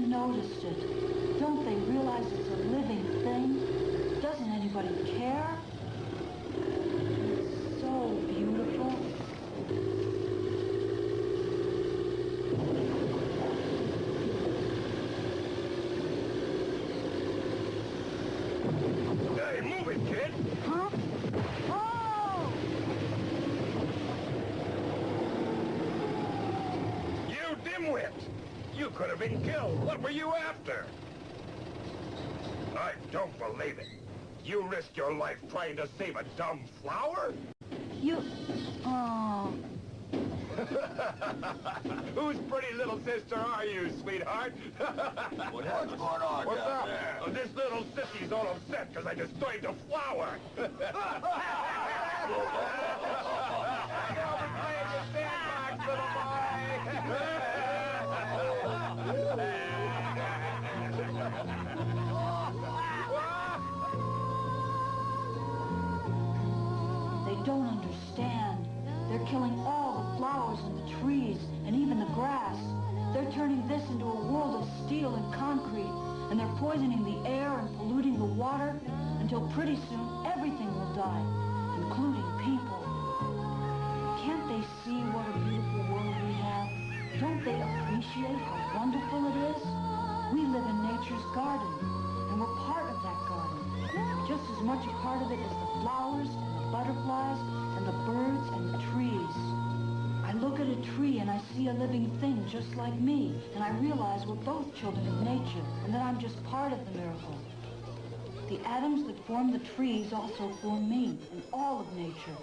noticed it. Don't they realize it's a living thing? Doesn't anybody care? It's so beautiful. Hey, move it, kid! Huh? Oh! You dimwit! You could have been killed. What were you after? I don't believe it. You risked your life trying to save a dumb flower? You... Oh... Whose pretty little sister are you, sweetheart? What's going on What's down up? there? This little sissy's all upset because I destroyed the flower. I know, we're playing the sandbox, little They don't understand. They're killing all the flowers and the trees and even the grass. They're turning this into a world of steel and concrete, and they're poisoning the air and polluting the water until pretty soon everything will die, including people. Can't they see what a beautiful world we have? Don't they appreciate how wonderful it is? We live in nature's garden, and we're part of that garden. Just as much a part of it as the flowers and the butterflies and the birds and the trees. I look at a tree and I see a living thing just like me, and I realize we're both children of nature, and that I'm just part of the miracle. The atoms that form the trees also form me, and all of nature.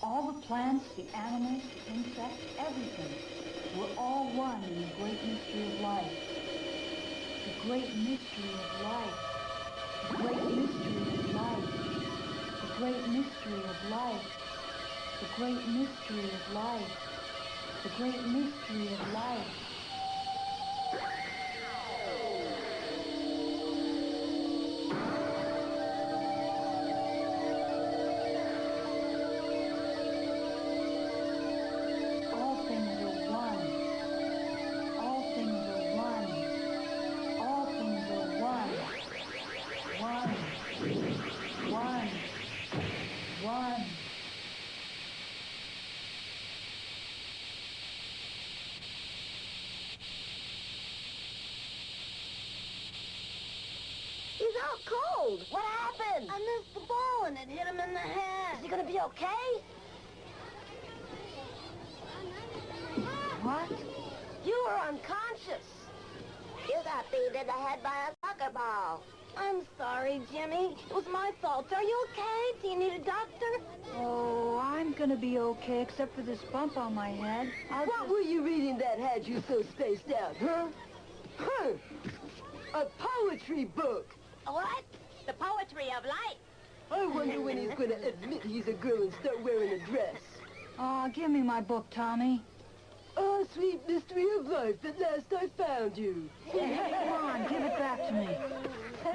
All the plants, the animals, the insects, everything. We're all one in the great mystery of life. The great mystery of life. The great mystery of life. The great mystery of life. The great mystery of life. The great mystery of life. All things are one. All things are one. All things are one. One. One. He's out cold. What happened? I missed the ball and it hit him in the head. Is he gonna be okay? What? You were unconscious. You got beat in the head by a soccer ball. I'm sorry, Jimmy. It was my fault. Are you okay? Do you need a doctor? Oh, I'm gonna be okay, except for this bump on my head. What were you reading that had you so spaced out, huh? Huh? A poetry book. What? The poetry of life. I wonder when he's going to admit he's a girl and start wearing a dress. Oh, give me my book, Tommy. Oh, sweet mystery of life, at last I found you. Come on, give it back to me.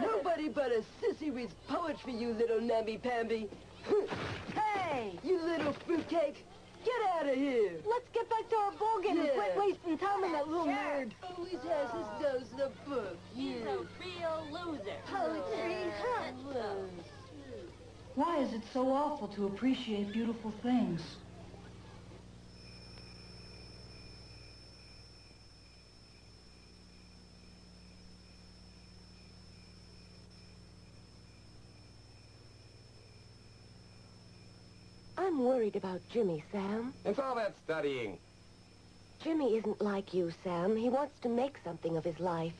Nobody but a sissy reads poetry, you little namby-pamby. Hey! You little fruitcake. Get out of here. Let's get back to our ball game and quit wasting time on that little nerd. Always has his nose in a book. He's a real loser. Poetry, huh? Why is it so awful to appreciate beautiful things? I'm worried about Jimmy, Sam. It's all that studying. Jimmy isn't like you, Sam. He wants to make something of his life.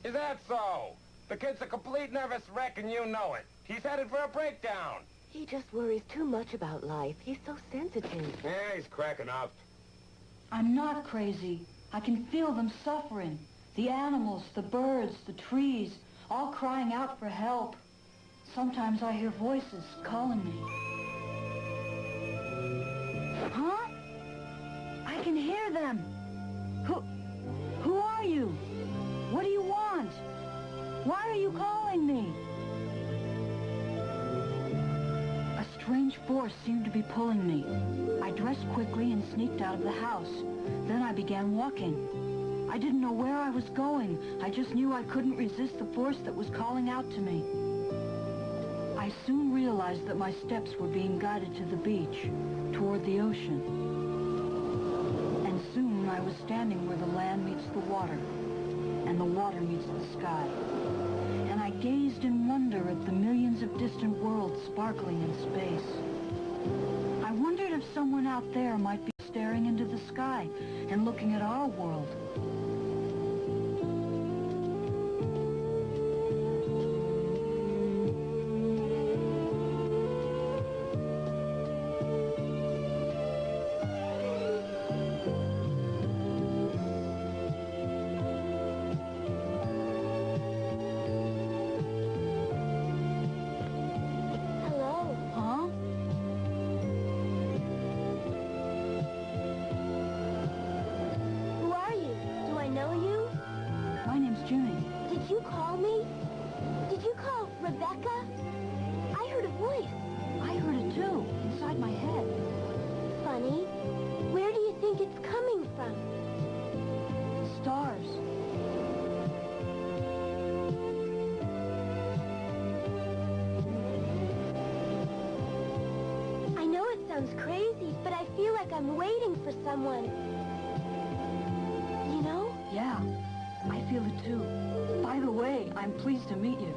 Is that so? The kid's a complete nervous wreck and you know it. He's headed for a breakdown. He just worries too much about life. He's so sensitive. Yeah, he's cracking up. I'm not crazy. I can feel them suffering. The animals, the birds, the trees, all crying out for help. Sometimes I hear voices calling me. Huh? I can hear them. Who are you? What do you want? Why are you calling me? A strange force seemed to be pulling me. I dressed quickly and sneaked out of the house. Then I began walking. I didn't know where I was going. I just knew I couldn't resist the force that was calling out to me. I soon realized that my steps were being guided to the beach, toward the ocean. And soon I was standing where the land meets the water, and the water meets the sky. And I gazed in wonder at the millions of distant worlds sparkling in space. I wondered if someone out there might be staring into the sky and looking at our world. Did you call me? Did you call Rebecca? I heard a voice. I heard it too, inside my head. Funny. Where do you think it's coming from? Stars. I know it sounds crazy, but I feel like I'm waiting for someone. You know? Yeah, I feel it too. By the way, I'm pleased to meet you.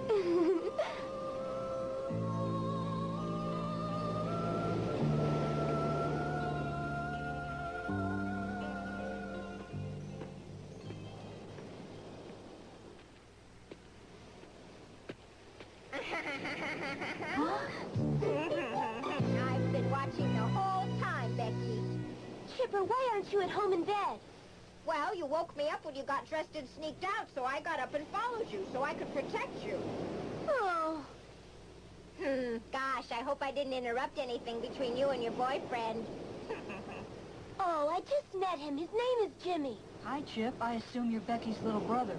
I've been watching the whole time, Becky. Chipper, why aren't you at home in bed? Well, you woke me up when you got dressed and sneaked out, so I got up and followed you so I could protect you. Oh. Gosh, I hope I didn't interrupt anything between you and your boyfriend. Oh, I just met him. His name is Jimmy. Hi, Chip. I assume you're Becky's little brother.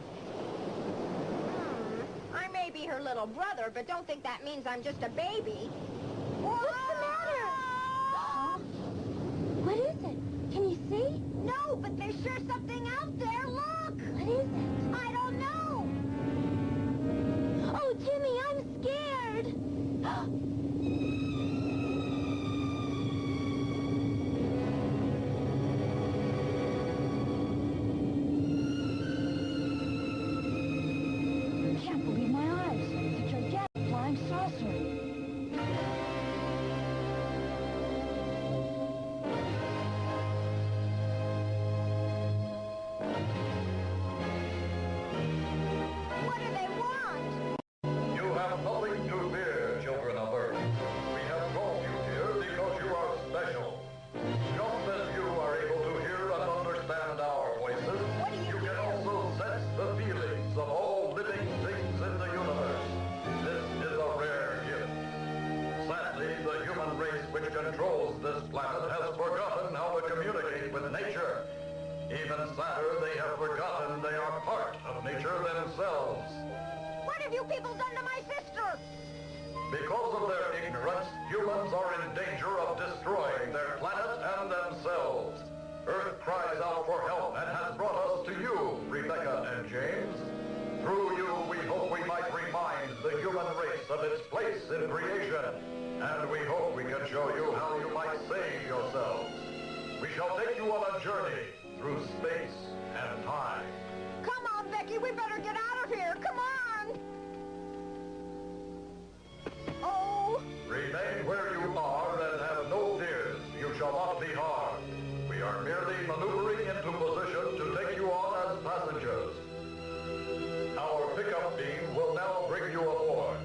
I may be her little brother, but don't think that means I'm just a baby. What's the matter? Huh? What is it? Can you see? No, but there's sure something out there. Look! What is it? I don't know. Oh, Jimmy, I'm scared. I can't believe my eyes. It's a gigantic flying saucer. What do they want? You have nothing to fear, children of Earth. We have brought you here because you are special. Just as you are able to hear and understand our voices, you can also sense the feelings of all living things in the universe. This is a rare gift. Sadly, the human race which controls this planet has forgotten how to communicate with nature. Even sadder, they have forgotten they are part of nature themselves. What have you people done to my sister? Because of their ignorance, humans are in danger of destroying their planet and themselves. Earth cries out for help and has brought us to you, Rebecca and James. Through you, we hope we might remind the human race of its place in creation. And we hope we can show you how you might save yourselves. We shall take you on a journey through space and time. Come on, Becky, we better get out of here. Come on! Oh! Remain where you are and have no fears. You shall not be harmed. We are merely maneuvering into position to take you on as passengers. Our pickup team will now bring you aboard.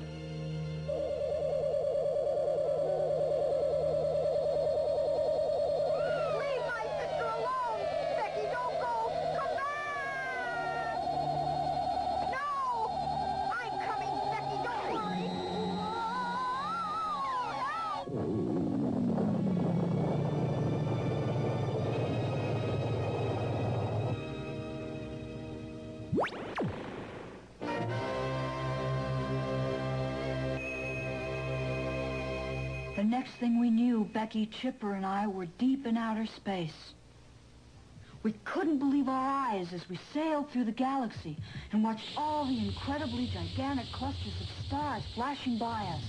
Leave my sister alone! Becky, don't go! Come back! No! I'm coming, Becky, don't worry! Oh, no! The next thing we knew, Becky, Chipper, and I were deep in outer space. We couldn't believe our eyes as we sailed through the galaxy and watched all the incredibly gigantic clusters of stars flashing by us.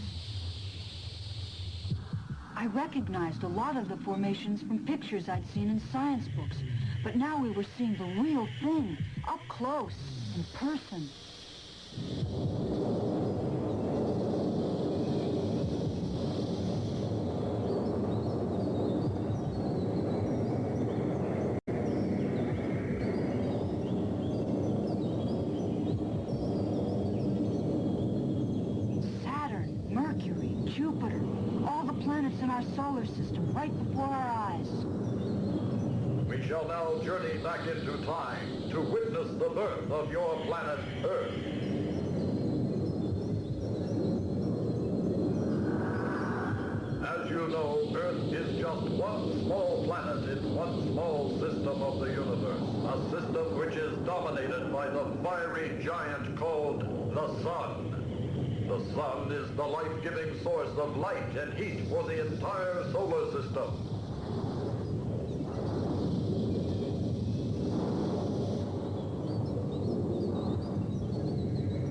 I recognized a lot of the formations from pictures I'd seen in science books, but now we were seeing the real thing, up close, in person. Jupiter, all the planets in our solar system right before our eyes. We shall now journey back into time to witness the birth of your planet Earth. As you know, Earth is just one small planet in one small system of the universe, a system which is dominated by the fiery giant called the Sun. The sun is the life-giving source of light and heat for the entire solar system.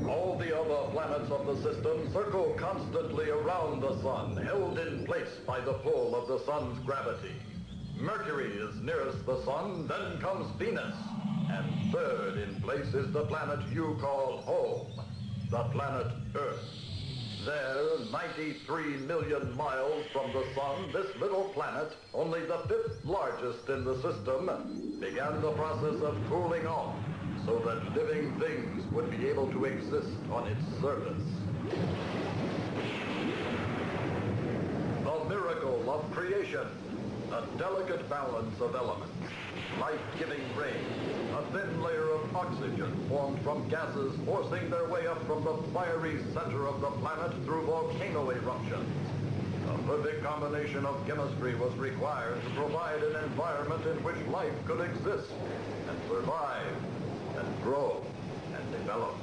All the other planets of the system circle constantly around the sun, held in place by the pull of the sun's gravity. Mercury is nearest the sun, then comes Venus, and third in place is the planet you call home. The planet Earth. There, 93 million miles from the sun, this little planet, only the 5th largest in the system, began the process of cooling off so that living things would be able to exist on its surface. The miracle of creation, a delicate balance of elements, life-giving rain, a thin layer of oxygen formed from gases forcing their way up from the fiery center of the planet through volcano eruptions. A perfect combination of chemistry was required to provide an environment in which life could exist and survive and grow and develop.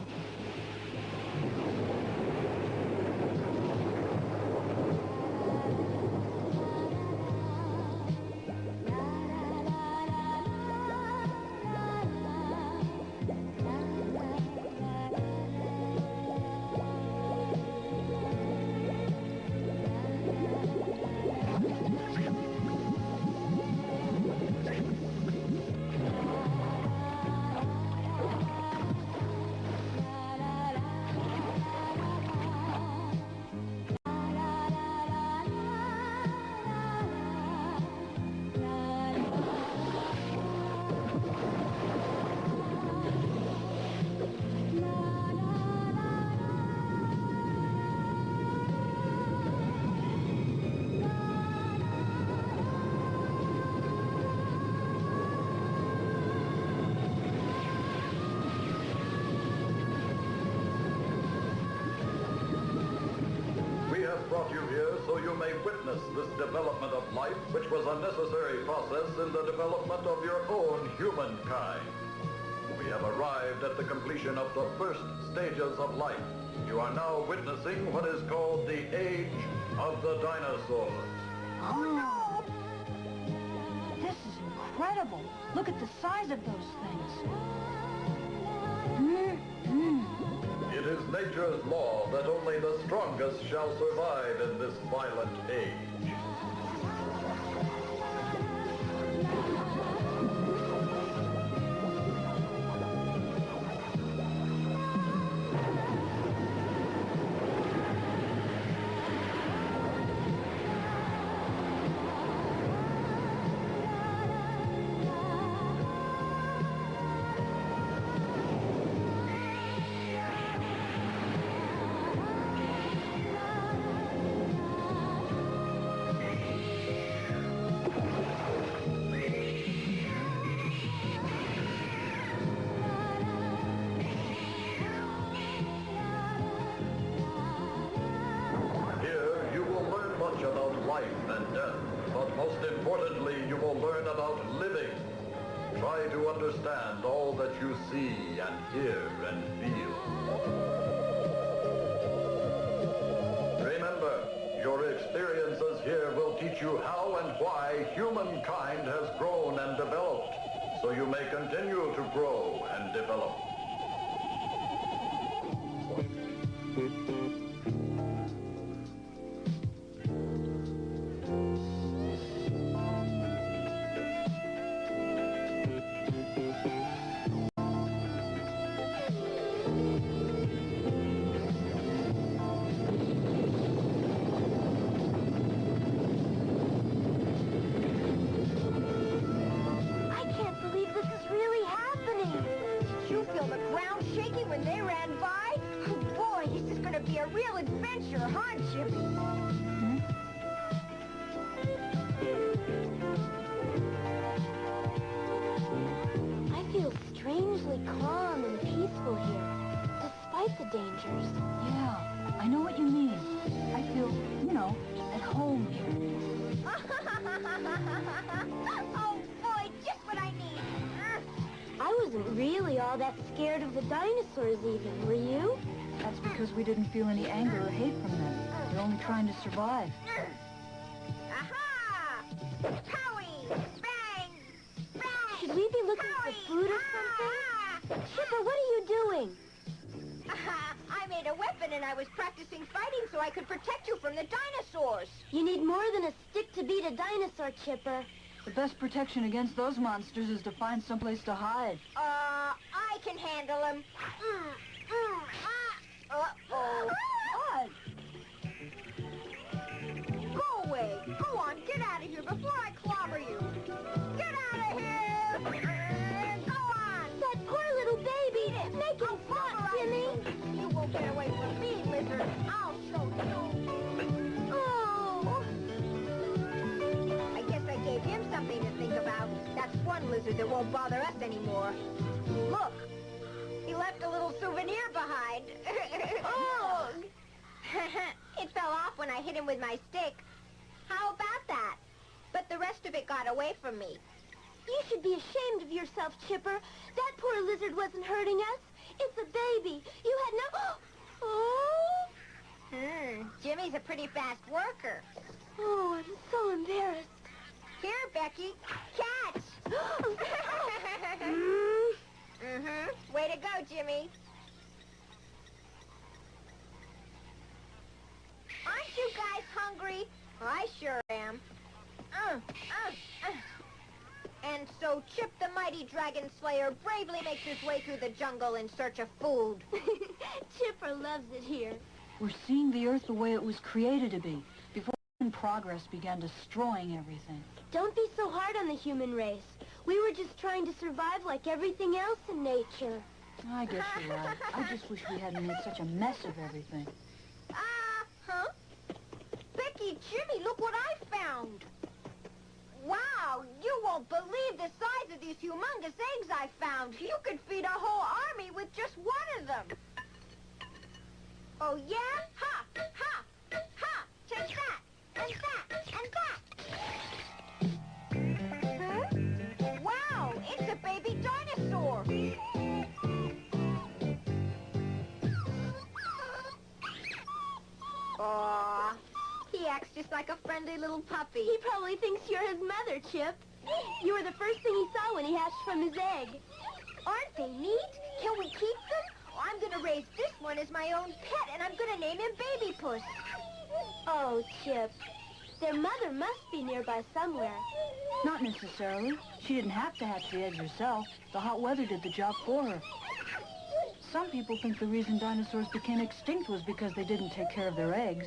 Brought you here so you may witness this development of life, which was a necessary process in the development of your own humankind. We have arrived at the completion of the first stages of life. You are now witnessing what is called the age of the dinosaurs. Oh no! This is incredible. Look at the size of those things. It is nature's law that only the strongest shall survive in this violent age. And death, but most importantly, you will learn about living. Try to understand all that you see and hear and feel. Remember, your experiences here will teach you how and why humankind has grown and developed, so you may continue to grow and develop. I can't believe this is really happening. Did you feel the ground shaking when they ran by? Oh, boy, this is going to be a real adventure, huh, Jimmy? I feel strangely calm and peaceful here, despite the dangers. Yeah, I know what you mean. I feel, at home here. Oh, boy, just what I need. I wasn't really all that scared of the dinosaurs even, were you? That's because we didn't feel any anger or hate from them. They're only trying to survive. Aha! Powie! Bang! Bang! Should we be looking for food or something? Chipper, what are you doing? I made a weapon and I was practicing fighting so I could protect you from the dinosaurs. You need more than a stick to beat a dinosaur, Chipper. The best protection against those monsters is to find someplace to hide. I can handle him. Uh-oh. What? Go away. Go on, get out of here before I clobber you. Get out of here. Go on. That poor little baby! Make him stop, Jimmy! You won't get away from me, lizard. I'll show you. Oh! I guess I gave him something to think about. That's one lizard that won't bother us anymore. Look, he left a little souvenir behind. Oh! It fell off when I hit him with my stick. How about that? But the rest of it got away from me. You should be ashamed of yourself, Chipper. That poor lizard wasn't hurting us. It's a baby. You had no... Oh! Jimmy's a pretty fast worker. Oh, I'm so embarrassed. Here, Becky. Catch! Way to go, Jimmy. Aren't you guys hungry? I sure am. And so Chip the Mighty Dragon Slayer bravely makes his way through the jungle in search of food. Chipper loves it here. We're seeing the Earth the way it was created to be, before human progress began destroying everything. Don't be so hard on the human race. We were just trying to survive like everything else in nature. I guess you're right. I just wish we hadn't made such a mess of everything. Huh? Becky, Jimmy, look what I found. Wow, you won't believe the size of these humongous eggs I found. You could feed a whole army with just one of them. Oh, yeah? Ha! Ha! Ha! Take that! And that! And that! Huh? Wow, it's a baby dinosaur. Aw, he acts just like a friendly little puppy. He probably thinks you're his mother, Chip. You were the first thing he saw when he hatched from his egg. Aren't they neat? Can we keep them? I'm going to raise this one as my own pet, and I'm going to name him Baby Puss. Oh, Chip. Their mother must be nearby somewhere. Not necessarily. She didn't have to hatch the eggs herself. The hot weather did the job for her. Some people think the reason dinosaurs became extinct was because they didn't take care of their eggs.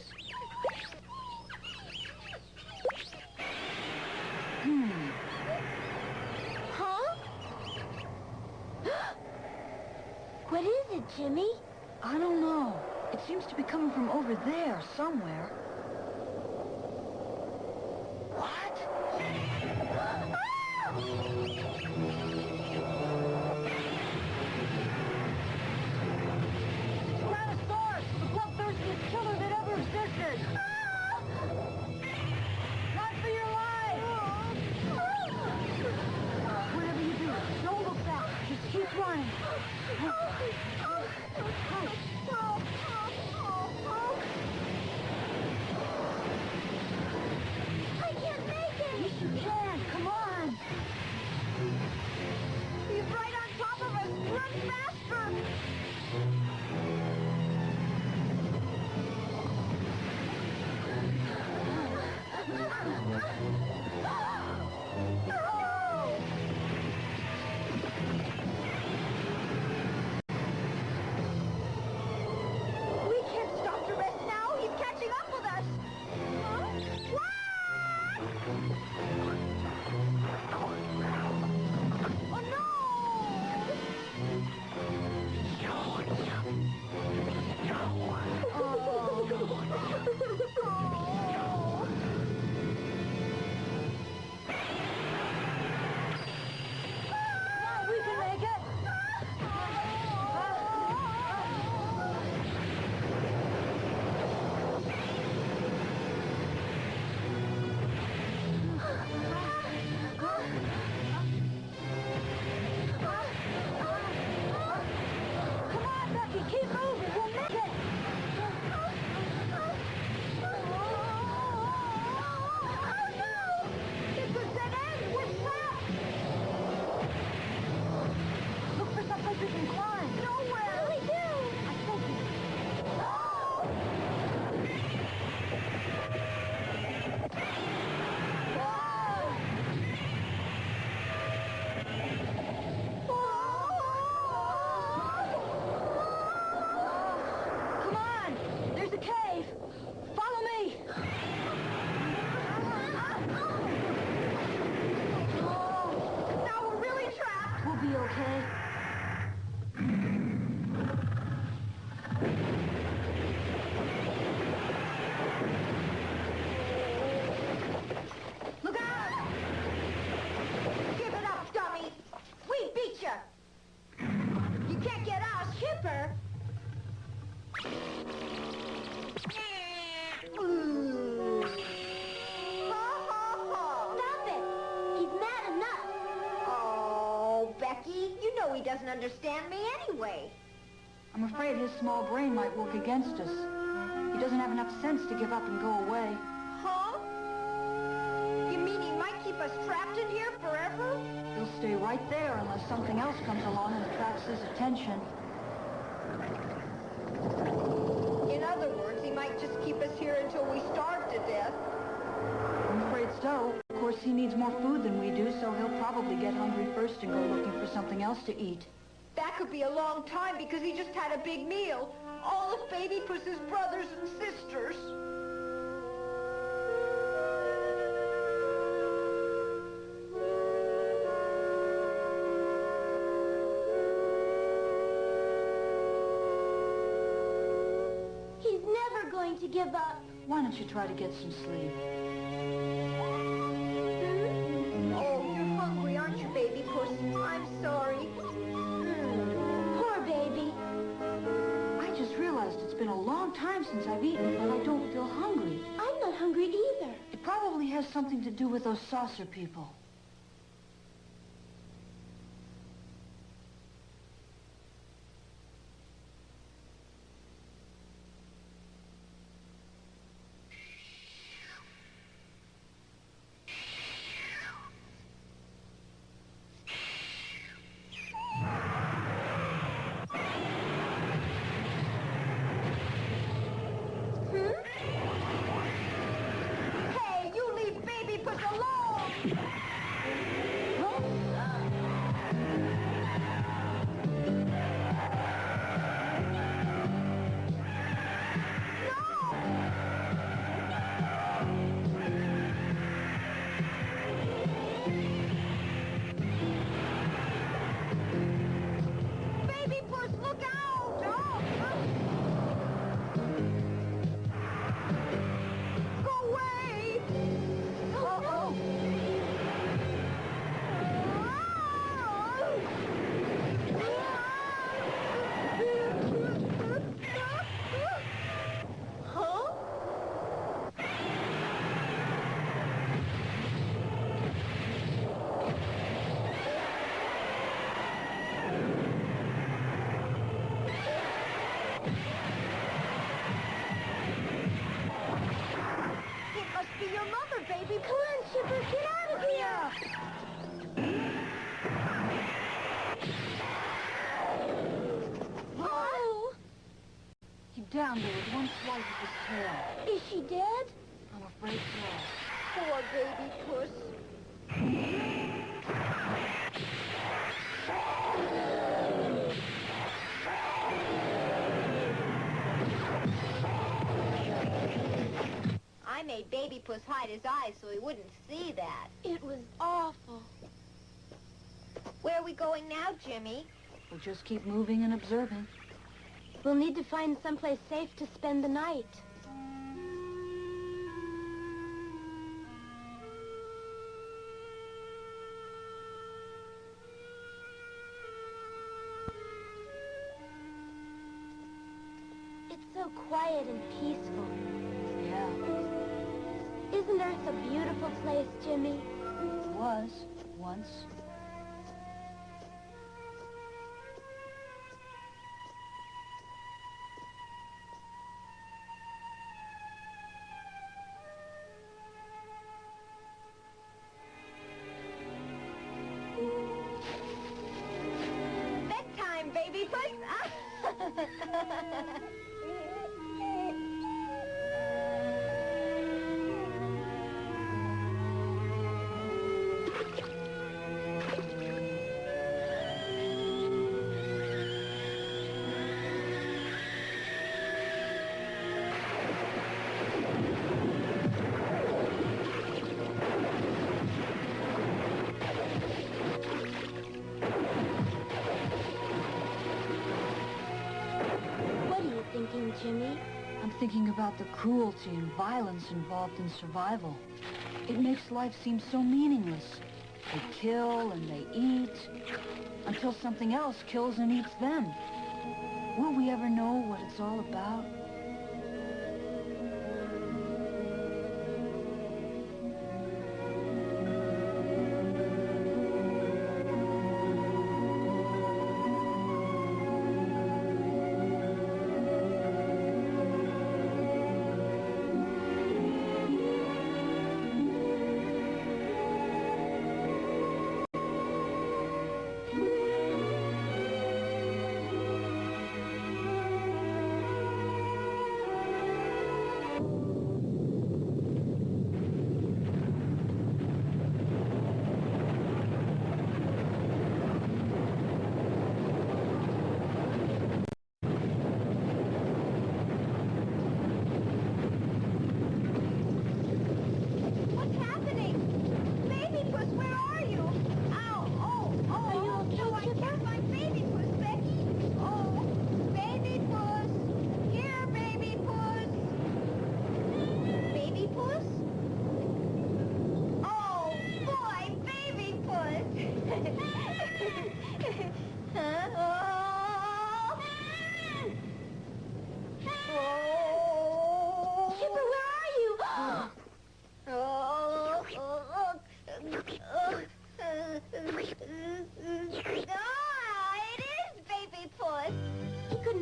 Huh? What is it, Jimmy? I don't know. It seems to be coming from over there, somewhere. What? Dinosaurs! The bloodthirstiest killer that ever existed! Run for your life! Whatever you do, don't look back. Just keep running. I can't make it! Yes, you can. Come on. doesn't understand me anyway. I'm afraid his small brain might work against us. He doesn't have enough sense to give up and go away. Huh? You mean he might keep us trapped in here forever? He'll stay right there unless something else comes along and attracts his attention. In other words, he might just keep us here until we starve to death. I'm afraid so. Of course, he needs more food than we do, so he'll probably get hungry first and go looking for something else to eat. That could be a long time because he just had a big meal. All of Baby Puss's brothers and sisters. He's never going to give up. Why don't you try to get some sleep? Oh, you're hungry, aren't you, Baby Puss? I'm sorry. Poor baby. I just realized it's been a long time since I've eaten, but I don't feel hungry. I'm not hungry either. It probably has something to do with those saucer people. Hey, you leave Baby Puss alone! Baby Puss, look out! Go away! Uh-oh! Huh? It must be your mother, baby. Come on, Chipper, get out of here! Oh! He downed her with one swipe of his tail. Is she dead? I'm afraid so. Poor Baby Puss. I made Baby Puss hide his eyes so he wouldn't see that. It was awful. Where are we going now, Jimmy? We'll just keep moving and observing. We'll need to find someplace safe to spend the night. It's so quiet and peaceful. Yeah, Isn't Earth a beautiful place, Jimmy? it was once. Bedtime, Baby Puss! What are you thinking, Jimmy? I'm thinking about the cruelty and violence involved in survival. It makes life seem so meaningless. They kill and they eat until something else kills and eats them. Will we ever know what it's all about?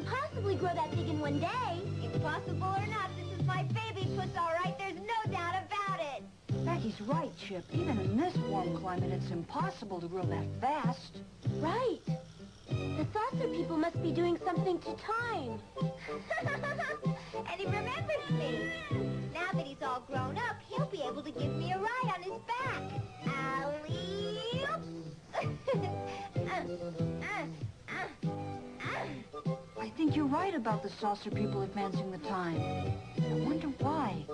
possibly grow that big in one day. Impossible or not, this is my baby puss, all right? There's no doubt about it. Becky's right, Chip. Even in this warm climate, it's impossible to grow that fast. Right. The saucer people must be doing something to time. And he remembers me. Now that he's all grown up, he'll be able to give me a ride on his back. Alley, I think you're right about the saucer people advancing the time. I wonder why.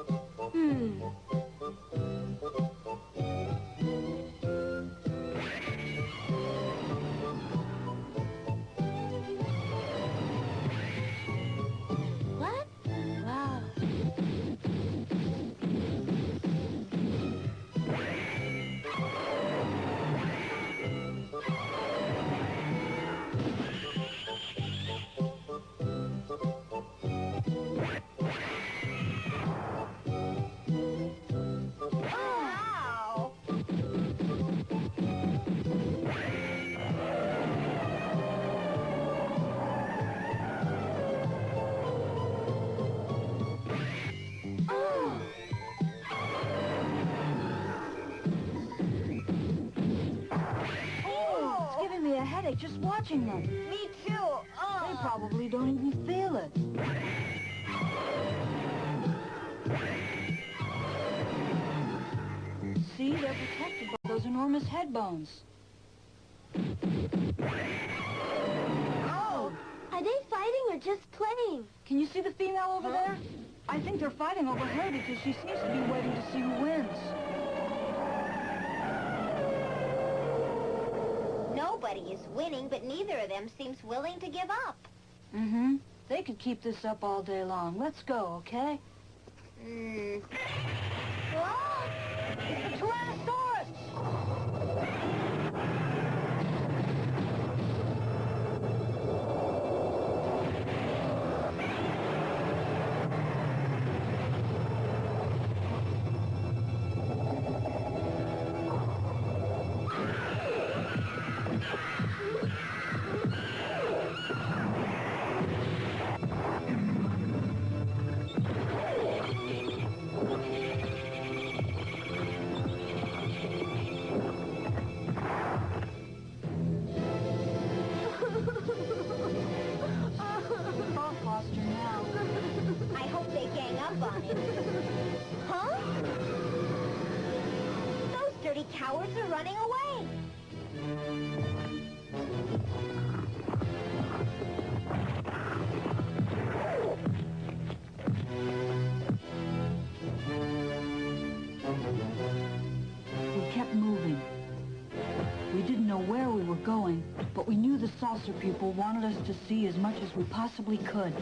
What? Wow. Wow. It's giving me a headache just watching them. Me too. They probably don't even feel it. See, they're protected by those enormous head bones. Oh. Are they fighting or just playing? Can you see the female over there? I think they're fighting over her because she seems to be waiting to see who wins. Nobody is winning, but neither of them seems willing to give up. Mm-hmm. They could keep this up all day long. Let's go, okay? Whoa! It's the Tyrannosaurus! Foster now. I hope they gang up on him. Huh? Those dirty cowards are running away. We kept moving. We didn't know where we were going, but we knew the saucer people wanted us to see as much as we possibly could.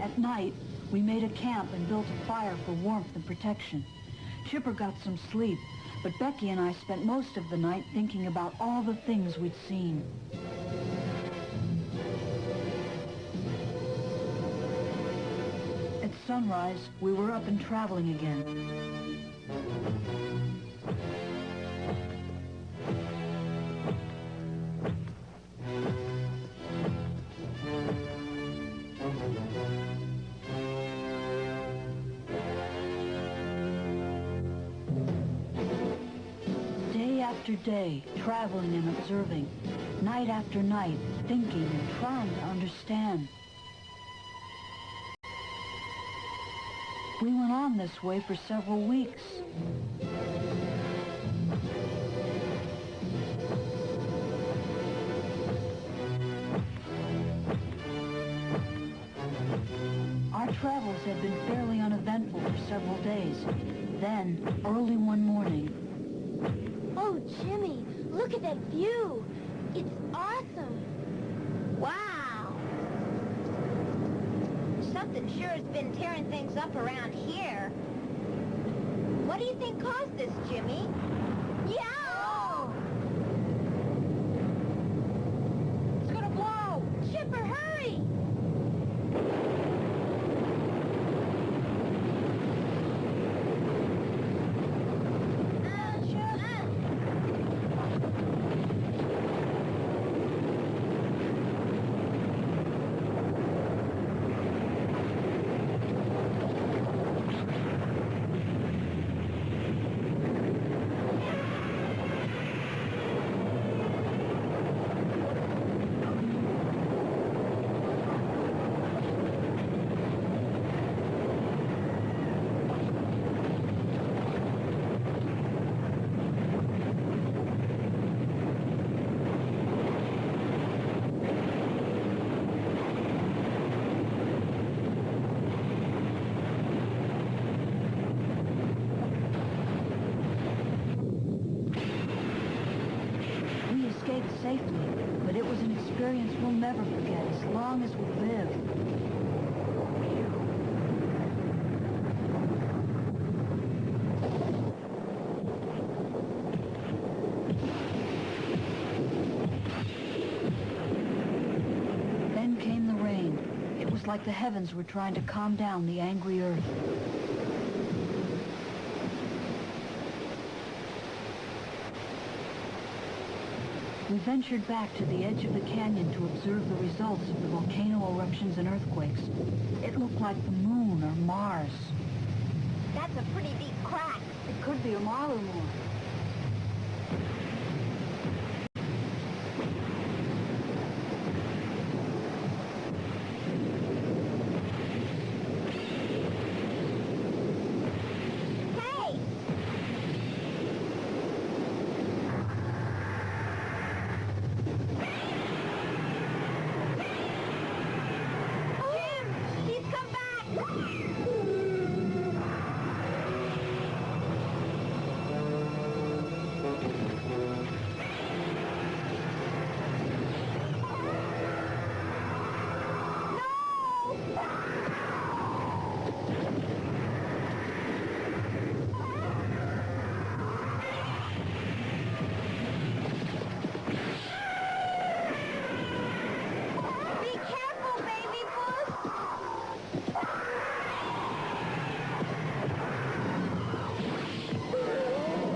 At night, we made a camp and built a fire for warmth and protection. Chipper got some sleep, but Becky and I spent most of the night thinking about all the things we'd seen. At sunrise, we were up and traveling again. Day after day, traveling and observing. Night after night, thinking and trying to understand. We went on this way for several weeks. Our travels had been fairly uneventful for several days. Then, early one morning... Oh, Jimmy, look at that view. It's awesome. Wow. Something sure has been tearing things up around here. What do you think caused this, Jimmy? Yeah! It's gonna blow! Chipper, hurry! experience we'll never forget as long as we live. Then came the rain. It was like the heavens were trying to calm down the angry earth. We ventured back to the edge of the canyon to observe the results of the volcano eruptions and earthquakes. It looked like the moon or Mars. That's a pretty deep crack. It could be a mile or more. Hey! Jim! He's come back! Be careful, baby puss!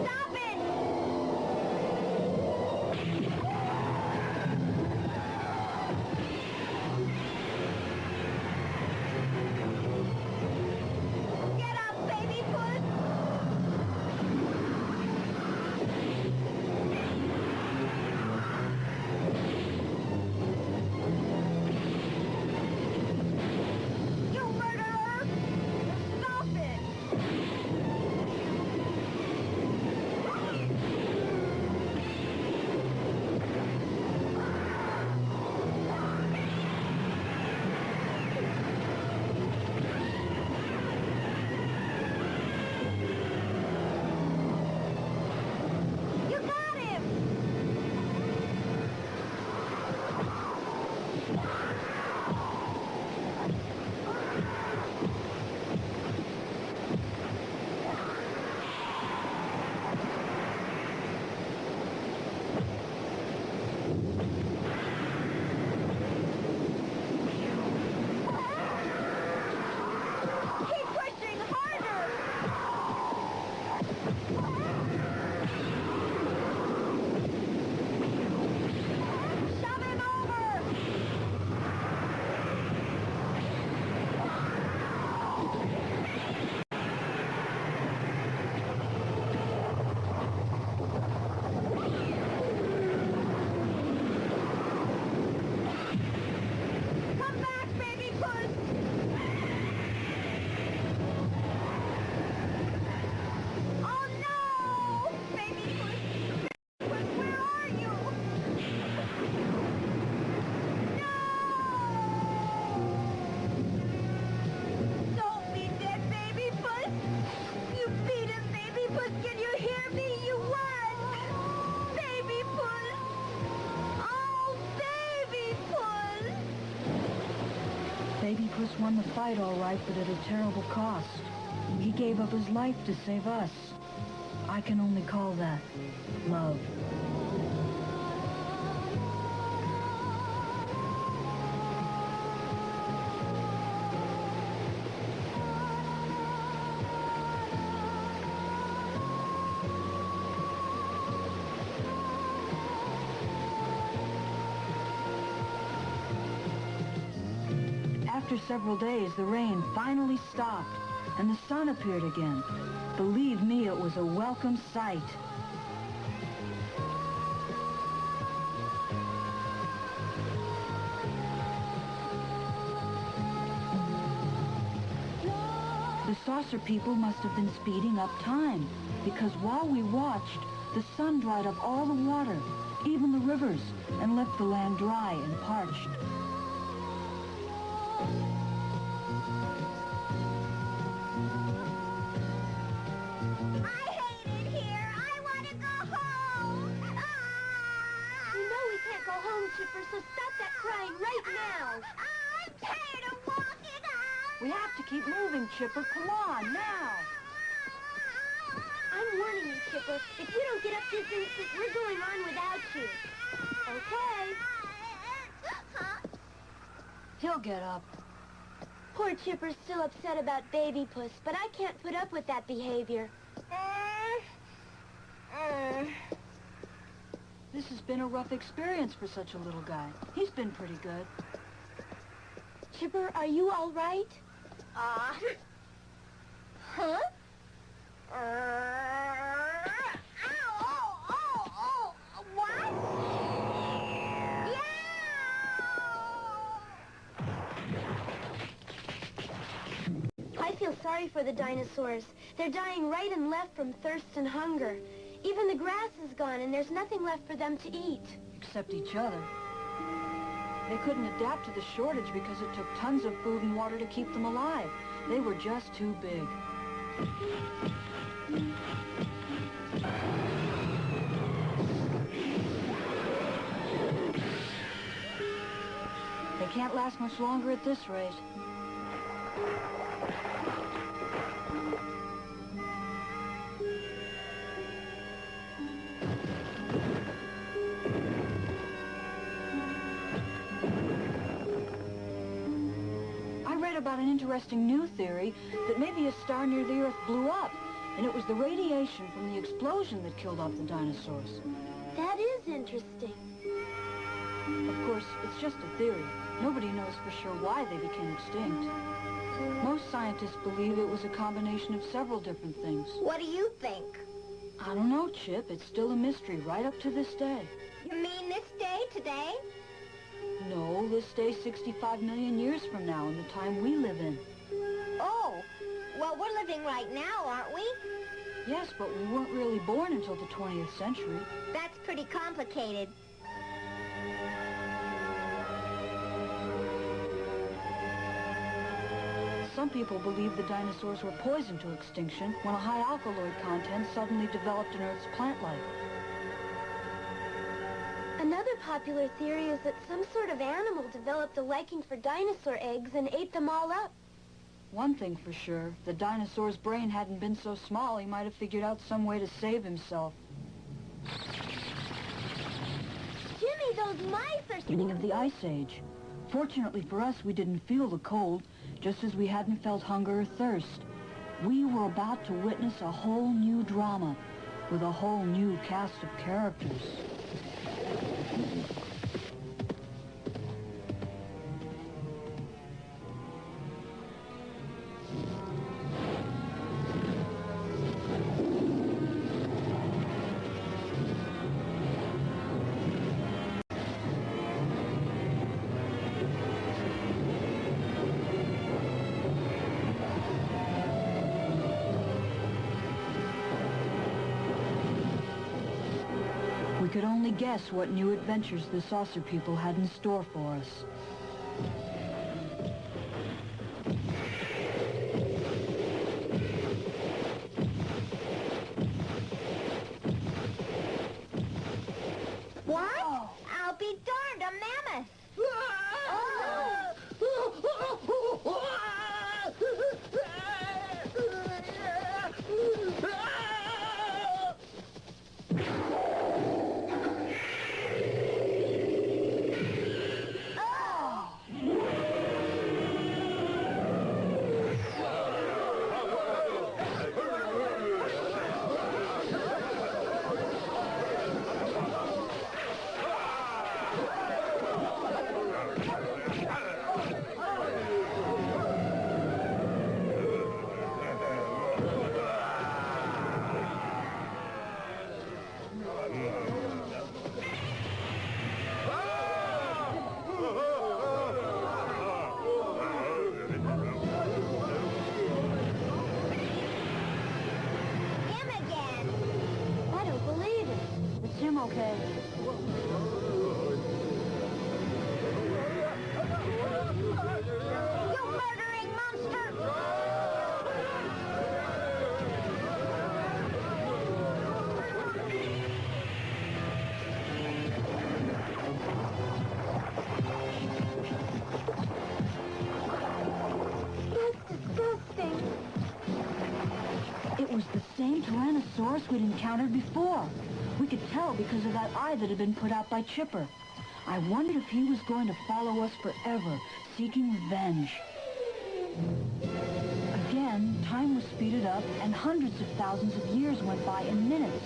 Stop it! Get up, baby puss! You murderer! Stop it! You got him! Keep pushing harder! Shove him over! Come back, baby puss! Oh no! Baby puss! Puss, where are you? No! Don't be dead, baby puss! You beat him, baby puss! Can you hear me? You won! Baby puss! Oh, baby puss! Baby Puss won the fight all right, but at a terrible cost. He gave up his life to save us. I can only call that love. After several days, the rain finally stopped, and the sun appeared again. Believe me, it was a welcome sight. The saucer people must have been speeding up time, because while we watched, the sun dried up all the water, even the rivers, and left the land dry and parched. I hate it here. I want to go home. Ah! You know we can't go home, Chipper, so stop that keep moving, Chipper. Come on, now. I'm warning you, Chipper. If you don't get up this instant, we're going on without you. Okay. He'll get up. Poor Chipper's still upset about Baby Puss, but I can't put up with that behavior. This has been a rough experience for such a little guy. He's been pretty good. Chipper, are you all right? Huh? What? I feel sorry for the dinosaurs. They're dying right and left from thirst and hunger. Even the grass is gone, and there's nothing left for them to eat. Except each other. They couldn't adapt to the shortage because it took tons of food and water to keep them alive. They were just too big. They can't last much longer at this rate. About an interesting new theory that maybe a star near the Earth blew up, and it was the radiation from the explosion that killed off the dinosaurs. That is interesting. Of course, it's just a theory. Nobody knows for sure why they became extinct. Most scientists believe it was a combination of several different things. What do you think? I don't know, Chip. It's still a mystery right up to this day. You mean this day today? No, this day 65 million years from now in the time we live in. Oh, well, we're living right now, aren't we? Yes, but we weren't really born until the 20th century. That's pretty complicated. Some people believe the dinosaurs were poisoned to extinction when a high alkaloid content suddenly developed in Earth's plant life. Another popular theory is that some sort of animal developed a liking for dinosaur eggs and ate them all up. One thing for sure, the dinosaur's brain hadn't been so small he might have figured out some way to save himself. Jimmy, those mice are... Beginning of the Ice Age. Fortunately for us, we didn't feel the cold, just as we hadn't felt hunger or thirst. We were about to witness a whole new drama with a whole new cast of characters. We could only guess what new adventures the saucer people had in store for us. What? Oh. I'll be darned, a mammoth. Okay. You murdering monster! That's ghost we'd encountered before. We could tell because of that eye that had been put out by Chipper. I wondered if he was going to follow us forever, seeking revenge. Again, time was speeded up, and hundreds of thousands of years went by in minutes,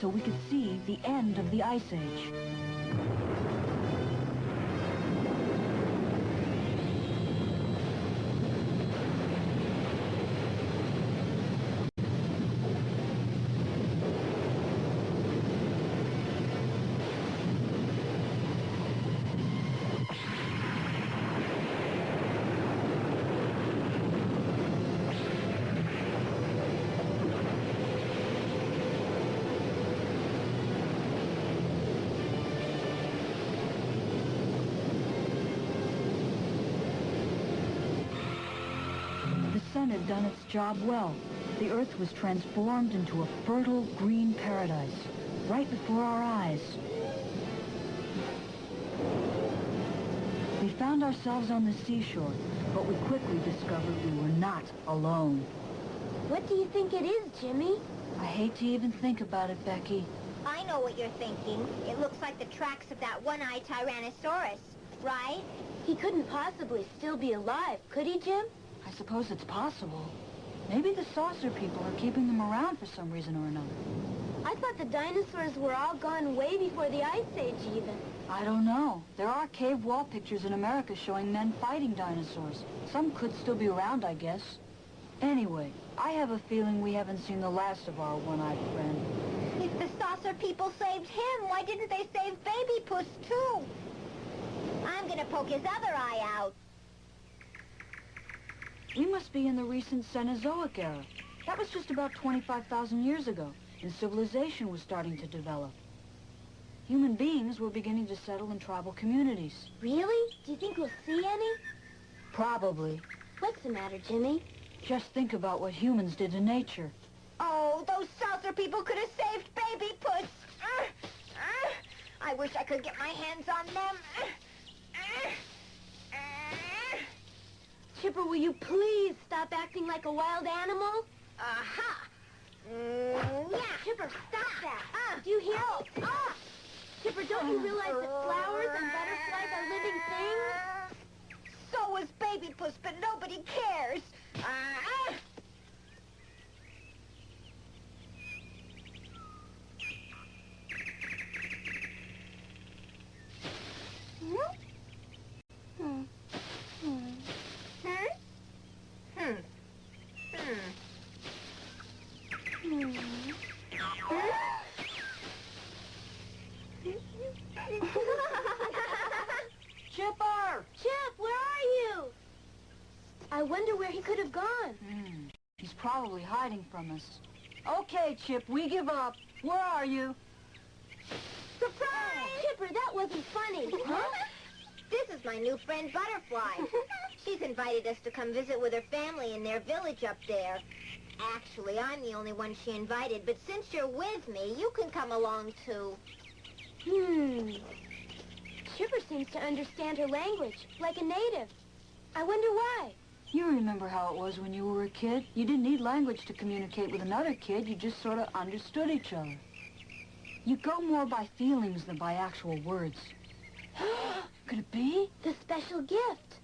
so we could see the end of the Ice Age. The sun had done its job well. The Earth was transformed into a fertile green paradise, right before our eyes. We found ourselves on the seashore, but we quickly discovered we were not alone. What do you think it is, Jimmy? I hate to even think about it, Becky. I know what you're thinking. It looks like the tracks of that one-eyed Tyrannosaurus, right? He couldn't possibly still be alive, could he, Jim? I suppose it's possible. Maybe the saucer people are keeping them around for some reason or another. I thought the dinosaurs were all gone way before the Ice Age, even. I don't know. There are cave wall pictures in America showing men fighting dinosaurs. Some could still be around, I guess. Anyway, I have a feeling we haven't seen the last of our one-eyed friend. If the saucer people saved him, why didn't they save Baby Puss, too? I'm gonna poke his other eye out. We must be in the recent Cenozoic era. That was just about 25,000 years ago, and civilization was starting to develop. Human beings were beginning to settle in tribal communities. Really? Do you think we'll see any? Probably. What's the matter, Jimmy? Just think about what humans did to nature. Oh, those saucer people could have saved Baby Puss. I wish I could get my hands on them. Chipper, will you please stop acting like a wild animal? Aha! Yeah. Chipper, stop that! Do you hear? Chipper, don't you realize that flowers and butterflies are living things? So is Baby Puss, but nobody cares. Chipper! Chip, where are you? I wonder where he could have gone. He's probably hiding from us. Okay, Chip, we give up. Where are you? Surprise! Chipper, that wasn't funny. This is my new friend, Butterfly. She's invited us to come visit with her family in their village up there. Actually, I'm the only one she invited, but since you're with me, you can come along, too. Chipper seems to understand her language, like a native. I wonder why. You remember how it was when you were a kid? You didn't need language to communicate with another kid. You just sort of understood each other. You go more by feelings than by actual words. Could it be? The special gift.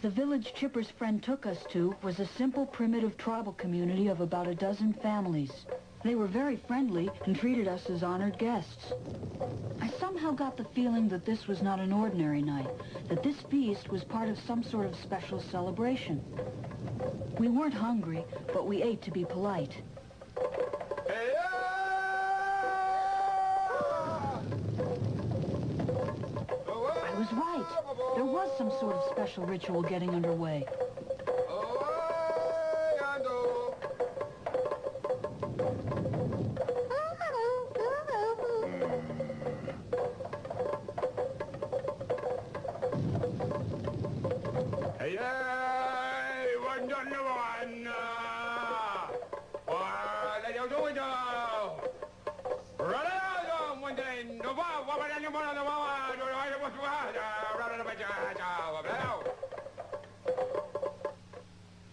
The village Chipper's friend took us to was a simple, primitive tribal community of about a dozen families. They were very friendly and treated us as honored guests. I somehow got the feeling that this was not an ordinary night, that this feast was part of some sort of special celebration. We weren't hungry, but we ate to be polite. I was right. There was some sort of special ritual getting underway.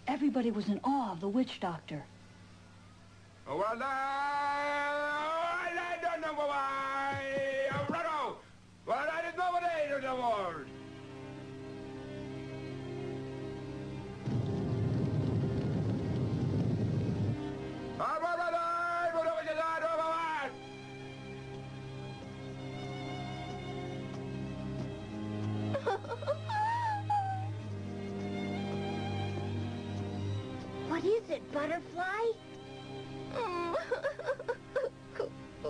Everybody was in awe of the witch doctor. What is it, butterfly?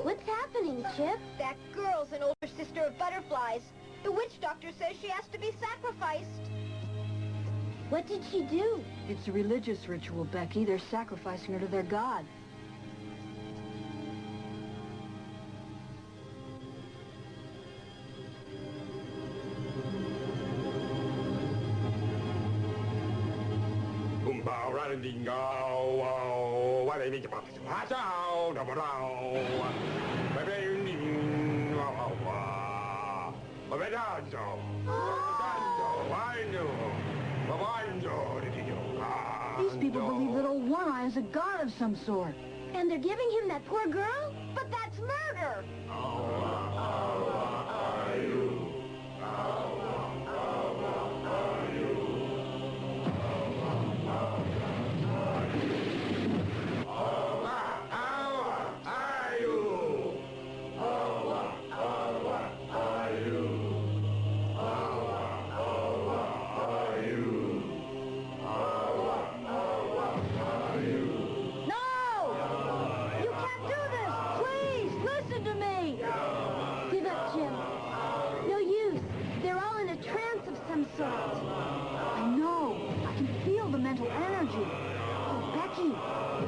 What's happening, Chip? That girl's an older sister of Butterfly's. The witch doctor says she has to be sacrificed. What did she do? It's a religious ritual, Becky. They're sacrificing her to their god. These people believe that old One-Eye is a god of some sort. And they're giving him that poor girl? But that's murder!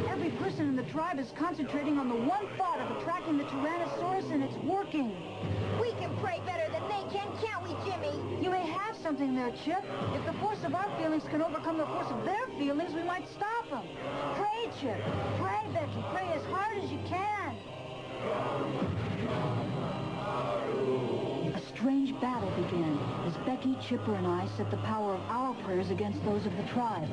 Every person in the tribe is concentrating on the one thought of attracting the Tyrannosaurus, and it's working. We can pray better than they can, can't we, Jimmy? You may have something there, Chip. If the force of our feelings can overcome the force of their feelings, we might stop them. Pray, Chip. Pray, Becky. Pray as hard as you can. A strange battle began as Becky, Chipper, and I set the power of our prayers against those of the tribe.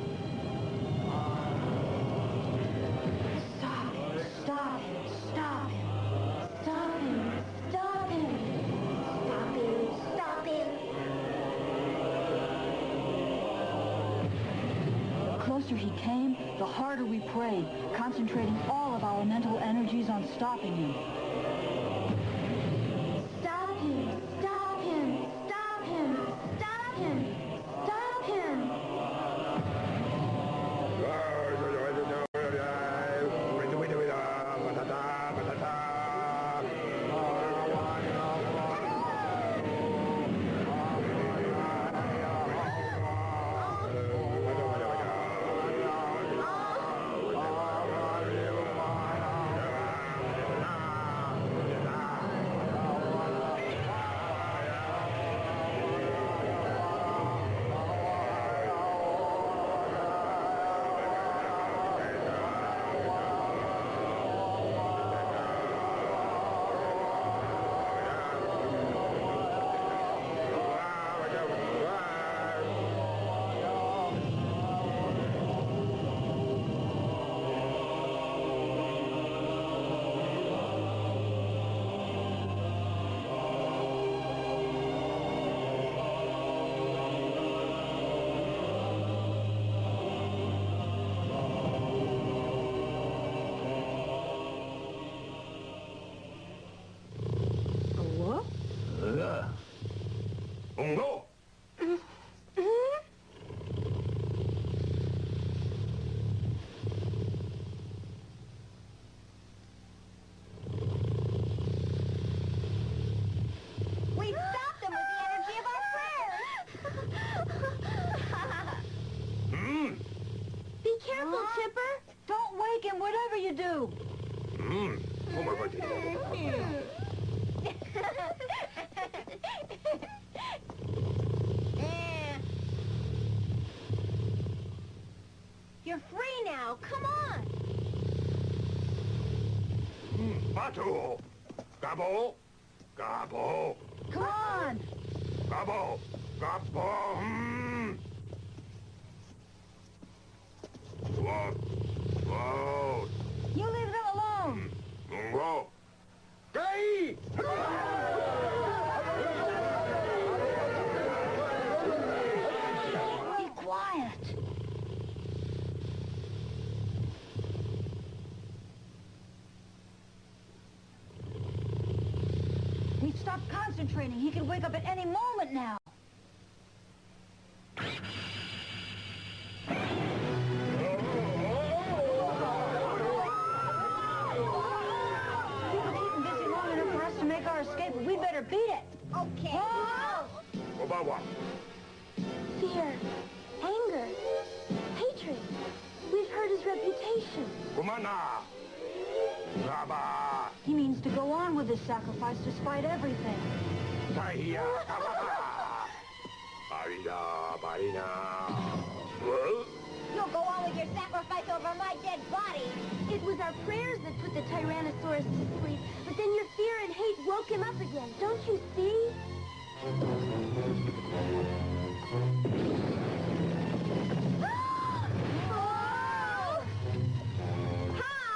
Stop him! Stop him! Stop him! Stop him! Stop him! Stop him! The closer he came, the harder we prayed, concentrating all of our mental energies on stopping him. Stop him! Stop him! Stop him! Stop him! Stop him! We stopped them with the energy of our prayers! Be careful, Chipper! Don't wake him, whatever you do. You're free now, come on! Batu! Gabo! Gabo! Come on. Gabo! Gabo! Whoa! Whoa! You leave them stopped concentrating. He could wake up at any moment now. People keep him busy long enough for us to make our escape, but we'd better beat it. Okay. Fear, anger, hatred. We've hurt his reputation. He means to go on with his sacrifice despite everything. You'll go on with your sacrifice over my dead body. It was our prayers that put the Tyrannosaurus to sleep, but then your fear and hate woke him up again. Don't you see? Oh! Ha!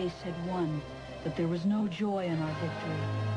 race had won, but there was no joy in our victory.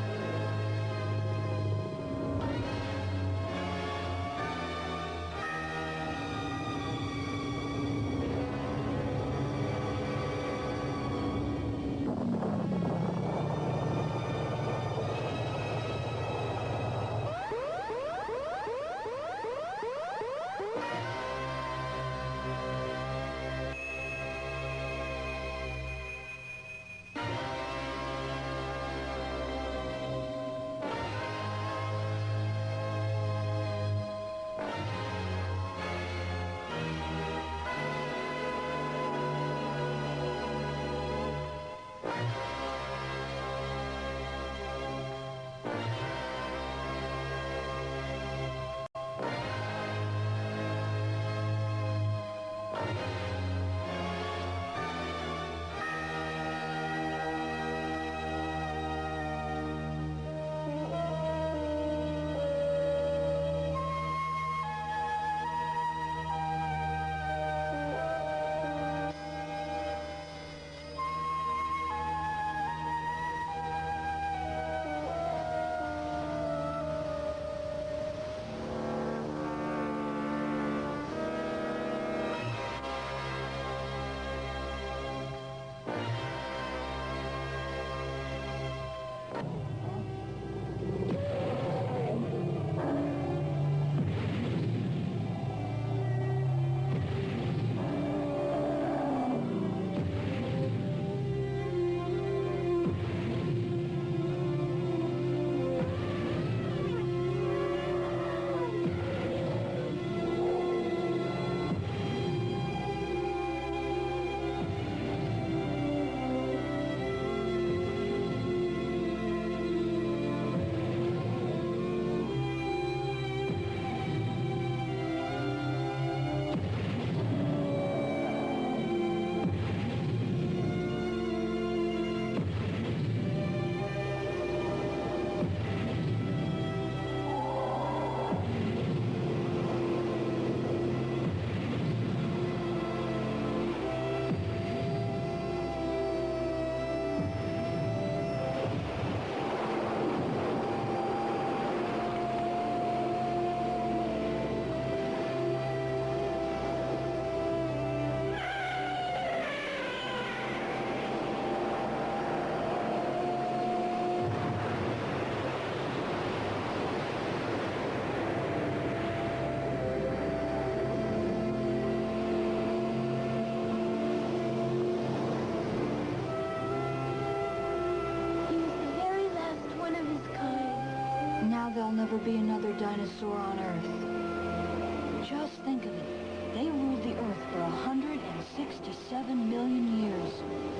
There'll never be another dinosaur on Earth. Just think of it. They ruled the Earth for 167 million years.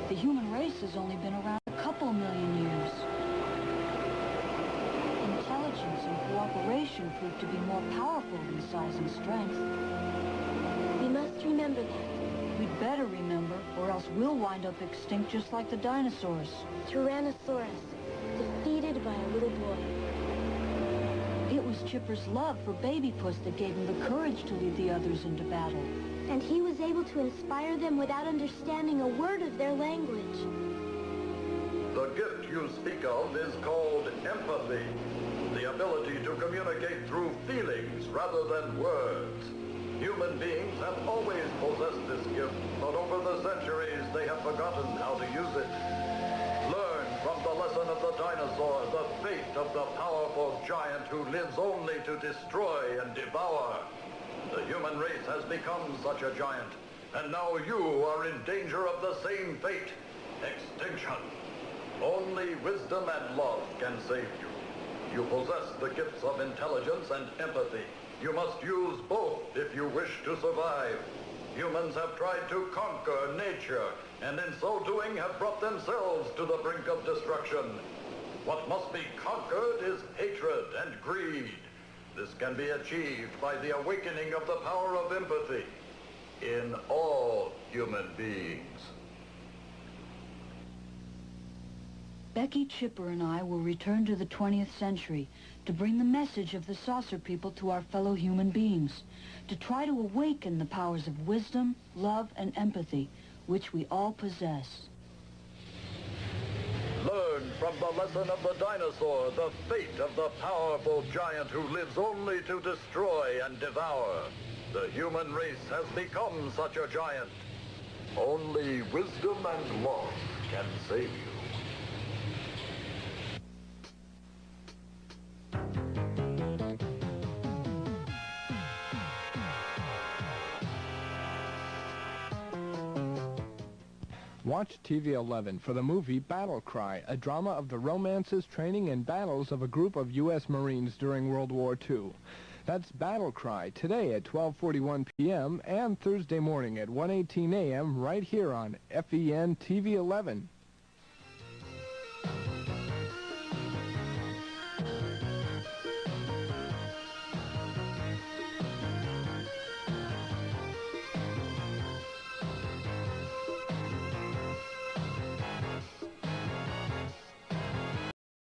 The human race has only been around a couple million years. Intelligence and cooperation proved to be more powerful than size and strength. We must remember that. We'd better remember, or else we'll wind up extinct just like the dinosaurs. Tyrannosaurus, defeated by a little boy. It was Chipper's love for Baby Puss that gave him the courage to lead the others into battle. And he was able to inspire them without understanding a word of their language. The gift you speak of is called empathy, the ability to communicate through feelings rather than words. Human beings have always possessed this gift, but over the centuries they have forgotten how to use it. Learn from the lesson of the dinosaur the fate of the powerful giant who lives only to destroy and devour. The human race has become such a giant, and now you are in danger of the same fate, extinction. Only wisdom and love can save you. You possess the gifts of intelligence and empathy. You must use both if you wish to survive. Humans have tried to conquer nature, and in so doing have brought themselves to the brink of destruction. What must be conquered is hatred and greed. This can be achieved by the awakening of the power of empathy in all human beings. Becky, Chipper, and I will return to the 20th century to bring the message of the saucer people to our fellow human beings, to try to awaken the powers of wisdom, love, and empathy, which we all possess. from the lesson of the dinosaur, the fate of the powerful giant who lives only to destroy and devour. The human race has become such a giant. Only wisdom and love can save you. Watch TV 11 for the movie Battle Cry, a drama of the romances, training, and battles of a group of U.S. Marines during World War II. That's Battle Cry, today at 12:41 p.m. and Thursday morning at 1:18 a.m. right here on FEN TV 11.